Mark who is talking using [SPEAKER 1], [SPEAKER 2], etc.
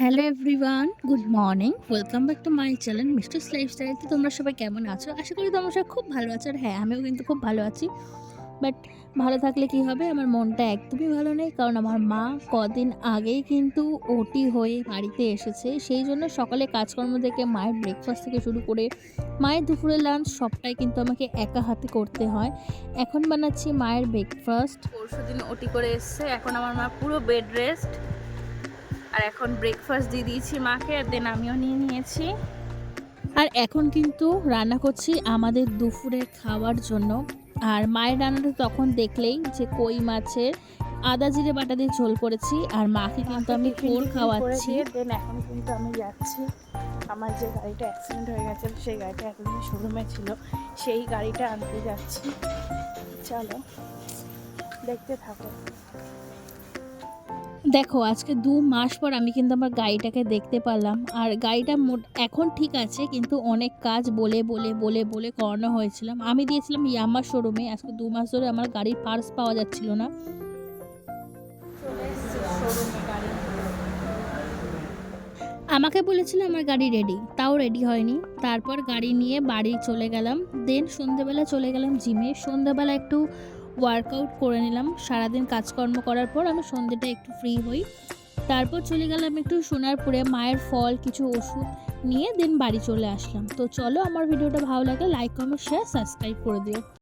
[SPEAKER 1] Hello everyone, good morning. Welcome back to my channel misters lifestyle. তো তোমরা সবাই কেমন আছো? আশা করি তোমরা সবাই খুব ভালো আছো। আর হ্যাঁ, আমিও কিন্তু খুব ভালো আছি। বাট ভালো থাকলে কি হবে, আমার মনটা একদমই ভালো নেই। কারণ আমার মা কদিন আগেই কিন্তু ওটি হয়ে বাড়িতে এসেছে। সেই জন্য সকালে কাজকর্ম থেকে মায়ের ব্রেকফাস্ট থেকে শুরু করে মায়ের দুপুরের লাঞ্চ সবটাই কিন্তু আমাকে একা হাতে করতে হয়। এখন বানাচ্ছি মায়ের ব্রেকফাস্ট। পরশুদিন ওটি করে এসছে, এখন আমার মা পুরো বেড রেস্ট। আর এখন ব্রেকফাস্ট দিয়ে দিয়েছি মাকে, আর দেন আমিও নিয়ে নিয়েছি। আর এখন কিন্তু রান্না করছি আমাদের দুপুরে খাওয়ার জন্য। আর মায়ের রান্নাটা তখন দেখলেই যে কই মাছের আদা জিরে বাটা দিয়ে ঝোল করেছি, আর মাকে কিন্তু আমি কোর খাওয়াচ্ছি।
[SPEAKER 2] দেন এখন কিন্তু আমি যাচ্ছি আমার যে গাড়িটা অ্যাক্সিডেন্ট হয়ে গেছে, সেই গাড়িটা এতদিন শোরুমে ছিল, সেই গাড়িটা আনতে যাচ্ছি। চলো দেখতে থাকো।
[SPEAKER 1] দেখো, আজকে 2 মাস পর আমি কিন্তু আমার গাড়িটাকে দেখতে পারলাম। আর গাড়িটা এখন ঠিক আছে, কিন্তু অনেক কাজ বলে বলে বলে বলে করানো হয়েছিলাম। আমি দিয়েছিলাম ইয়ামার শোরুমে। আজকে 2 মাস ধরে আমার গাড়ির পার্টস পাওয়া যাচ্ছিল না।
[SPEAKER 2] চলে এসেছি শোরুমে গাড়ি।
[SPEAKER 1] আমাকে বলেছিল আমার গাড়ি রেডি, তাও রেডি হয়নি। তারপর গাড়ি নিয়ে বাড়ি চলে গেলাম। দেন সন্ধ্যেবেলা চলে গেলাম জিমে। সন্ধ্যেবেলা একটু ওয়ার্কআউট করে নিলাম। সারাদিন কাজকর্ম করার পর আমি সন্ধ্যেটা একটু ফ্রি হই। তারপর চলে গেলাম একটু সোনারপুরে মায়ের ফল কিছু ওষুধ নিয়ে, দেন বাড়ি চলে আসলাম। তো চলো, আমার ভিডিওটা ভালো লাগে লাইক কমেন্ট শেয়ার সাবস্ক্রাইব করে দিও।